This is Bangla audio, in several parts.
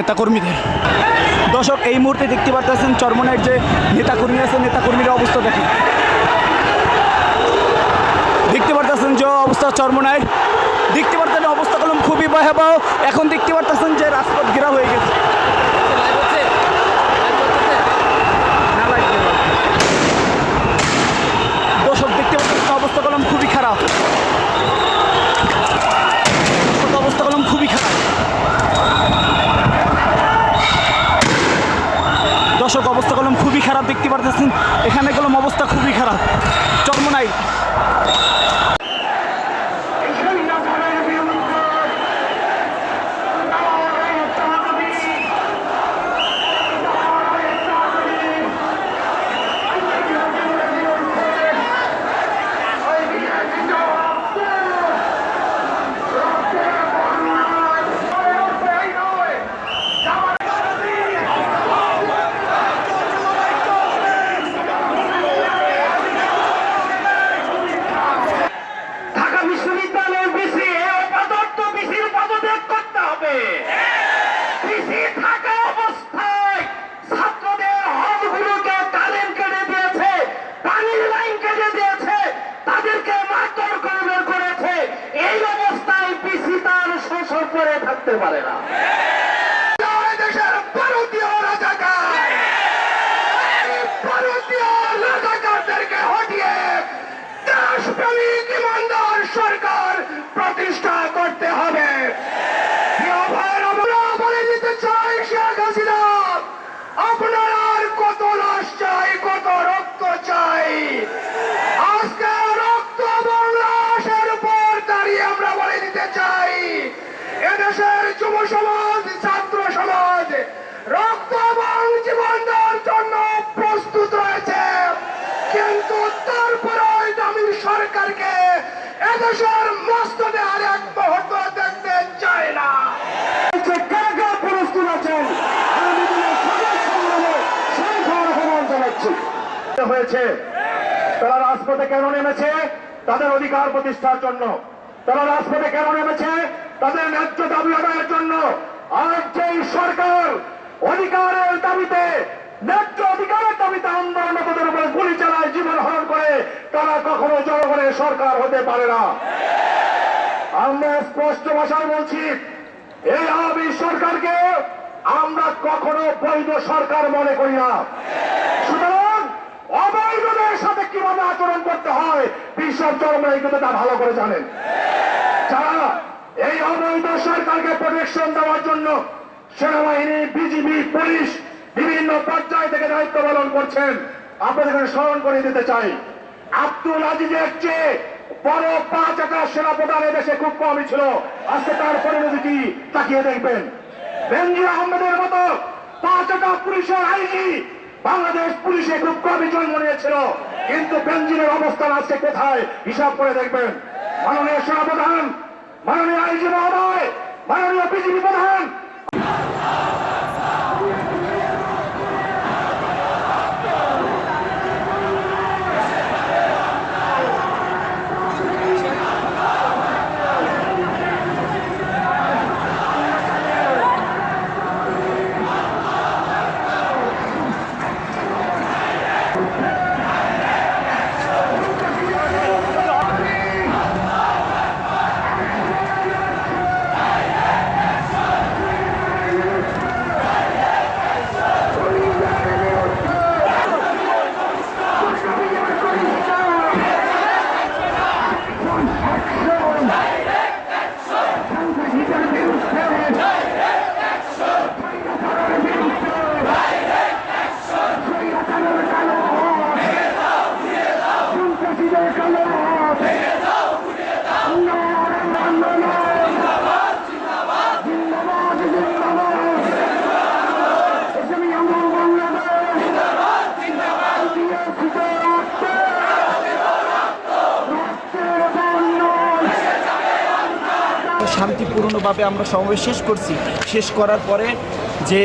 নেতাকর্মীদের। দর্শক, এই মুহূর্তে দেখতে পাচ্ছেন চরমনাইয়ের যে নেতাকর্মী আছে, নেতাকর্মীর অবস্থা দেখেন। দেখতে পাচ্ছেন যে অবস্থা চরমনাইয়ের, দেখতে পাচ্ছেন অবস্থা কলম খুবই ভয়াবহ। এখন দেখতে পাচ্ছেন যে রাজপথ ঘেরা হয়ে গেছে। দর্শক, দেখতে পাচ্ছেন অবস্থা কলম খুবই খারাপ, অবস্থা কলম খুবই খারাপ। দর্শক, অবস্থা কলম খুবই খারাপ, দেখতে পারতেছেন এখানে কলম অবস্থা খুবই খারাপ চরমনাই। থাকতে পারে না। দেশের ভারতীয় রাজাকারদেরকে হটিয়ে দেশপ্রেমিক ইমানদার সরকার প্রতিষ্ঠা করতে হবে। আমরা বলে দিতে চাই, শেখ হাসিনা আপনার আর কত লাশ চাই, কত রক্ত চাই? আজকে রক্ত এবং লাশের উপর দাঁড়িয়ে আমরা বলে দিতে চাই, এদেশের যুব সমাজ, ছাত্র সমাজ রক্ত এবং জীবন দেওয়ার জন্য প্রস্তুত রয়েছে, কিন্তু তারপরে আমি সরকারকে এদেশের মস্তদে আর এক মুহূর্ত দেখতে চাই না। প্রস্তুত আছেন হয়েছে, তারা রাজপথে কেন নেমেছে? তাদের অধিকার প্রতিষ্ঠার জন্য। তারা রাজপথে কেন নেমেছে? তাদের ন্যায্য দাবি আদায়ের জন্য। আজ যেই সরকার অধিকারের দাবিতে, ন্যায্য অধিকারের দাবিতে আন্দোলনকারীদের উপরে গুলি চালায়, জীবন হরণ করে, তারা কখনো জনগণের সরকার হতে পারে না। আমরা স্পষ্ট ভাষায় বলছি, এই আওয়ামী সরকারকে আমরা কখনো বৈধ সরকার মনে করি না। সুতরাং অবৈধদের সাথে কিভাবে আচরণ করতে হয় বিশ্ব চরমনাই কিন্তু তা ভালো করে জানেন। যারা এই অবৈধ সরকারকে প্রোটেকশন দেওয়ার জন্য সেনাবাহিনী, বিজিবি, পুলিশ বিভিন্ন পর্যায় থেকে দায়িত্ব পালন করছেন, আপনাদের স্মরণ করে দিতে চাই, আব্দুল আজিজের চেয়ে বড় 5টা সেনাপ্রধান এদেশে খুব কমই ছিল। আজকে তার পরিণতি কি তাকিয়ে দেখবেন। বেনজির আহমেদের মতো 5টা পুলিশের আইজি বাংলাদেশ পুলিশে খুব কমই জন্ম নিয়েছিল, কিন্তু বেনজিরের অবস্থান আজকে কোথায় হিসাব করে দেখবেন। মাননীয় সেনাপ্রধান, মাননীয় আইজি মহোদয়, মাননীয় বিজিবি প্রধান, শান্তিপূর্ণভাবে আমরা সমাবেশ শেষ করছি। শেষ করার পরে যে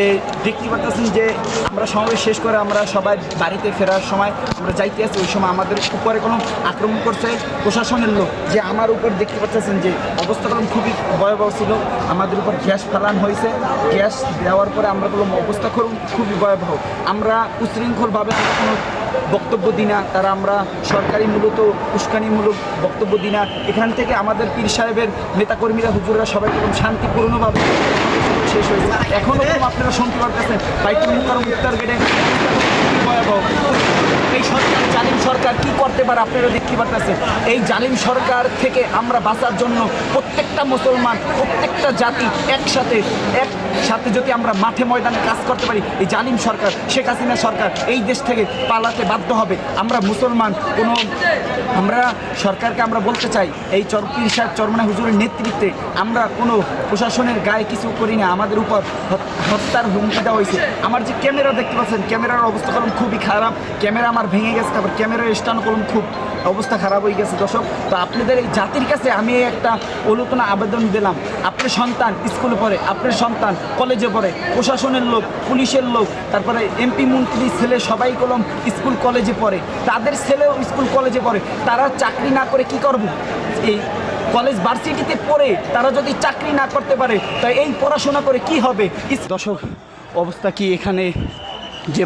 দেখতে পাচ্ছেন যে আমরা সমাবেশ শেষ করে আমরা সবাই বাড়িতে ফেরার সময় আমরা যাইতে আছি, ওই সময় আমাদের উপরে কোনো আক্রমণ করছে প্রশাসনের লোক, যে আমার উপর দেখতে পাচ্ছেন যে অবস্থাগুলো খুবই ভয়াবহ ছিল। আমাদের উপর গ্যাস ফেলানো হয়েছে, গ্যাস দেওয়ার পরে আমরা কোনো অবস্থা খুবই ভয়াবহ। আমরা উশৃঙ্খলভাবে আমরা কোনো বক্তব্য দিই না, তারা আমরা সরকারি মূলত উস্কানিমূলক বক্তব্য দিই না। এখান থেকে আমাদের পীর সাহেবের নেতাকর্মীরা হুজুররা সবাই খুব শান্তিপূর্ণভাবে শেষ হয়েছে। এখনও আপনারা শুনতে পারতেছেন বাইতুল মুকাররম ইফতার গেটে ভয়াবহ। এই সরকার জালিম সরকার কি করতে পারে আপনারা দেখতে পারতেছেন। এই জালিম সরকার থেকে আমরা বাঁচার জন্য প্রত্যেকটা মুসলমান, প্রত্যেকটা জাতি একসাথে যদি আমরা মাঠে ময়দানে কাজ করতে পারি, এই জালিম সরকার শেখ হাসিনা সরকার এই দেশ থেকে পালাতে বাধ্য হবে। আমরা মুসলমান আমরা সরকারকে আমরা বলতে চাই, এই পীর সাহেব চরমনাই হুজুরের নেতৃত্বে আমরা কোনো প্রশাসনের গায়ে কিছু করি না, আমাদের উপর হত্যার হুমকি দেওয়া হয়েছে। আমার যে ক্যামেরা দেখতে পাচ্ছেন, ক্যামেরার অবস্থা কলম খুবই খারাপ, ক্যামেরা আমার ভেঙে গেছে, তারপর ক্যামেরার স্ট্যান্ড কলম খুব অবস্থা খারাপ হয়ে গেছে। দর্শক, তো আপনাদের এই জাতির কাছে আমি একটা অনুতনা আবেদন দিলাম, আপনার সন্তান স্কুলে পড়ে, আপনার সন্তান কলেজে পড়ে, প্রশাসনের লোক, পুলিশের লোক, তারপরে এমপি মন্ত্রী ছেলে সবাই কলম স্কুল কলেজে পড়ে, তাদের ছেলেও স্কুল কলেজে পড়ে, তারা চাকরি না করে কি করব? এই কলেজ ভার্সিটিতে পড়ে তারা যদি চাকরি না করতে পারে, তাই এই পড়াশোনা করে কি হবে? দর্শক, অবস্থা কি এখানে যে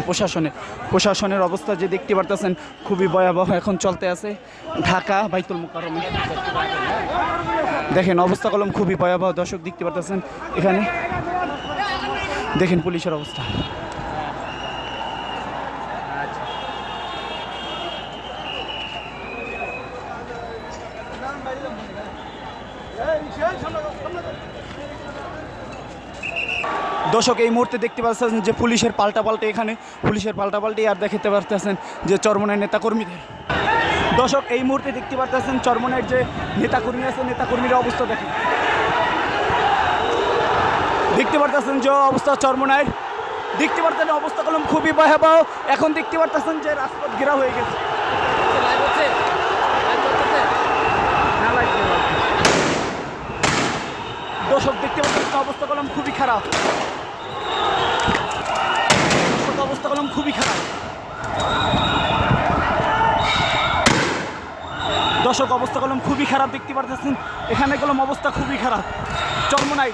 প্রশাসনের অবস্থা যে দেখতে পারতেছেন খুবই ভয়াবহ এখন চলতে আছে ঢাকা বাইতুল মুকাররমে। দেখেন অবস্থা কলম খুবই ভয়াবহ। দর্শক দেখতে পারতেছেন এখানে দেখেন পুলিশের অবস্থা। দর্শক, এই মুহূর্তে দেখতে পাচ্ছেন যে পুলিশের পাল্টাপাল্টি, এখানে পুলিশের পাল্টাপাল্টি আর দেখতে পারতেছেন যে চরমনাইয়ের নেতাকর্মীদের। দর্শক, এই মুহূর্তে দেখতে পারতেছেন চরমনাইয়ের যে নেতাকর্মী আছে, নেতাকর্মীর অবস্থা দেখতে পারতেছেন যে অবস্থা চরমনাইয়ের দেখতে পারতেন অবস্থা কলম খুবই ভয়াবহ। এখন দেখতে পারতেছেন যে রাজপথ ঘেরা হয়ে গেছে। দর্শক, দেখতে পাচ্ছেন অবস্থা কলম খুবই খারাপ, অবস্থা কলম খুবই খারাপ। দর্শক, অবস্থা কলম খুবই খারাপ দেখতে পারতেছেন, এখানে কলম অবস্থা খুবই খারাপ চরমনাই।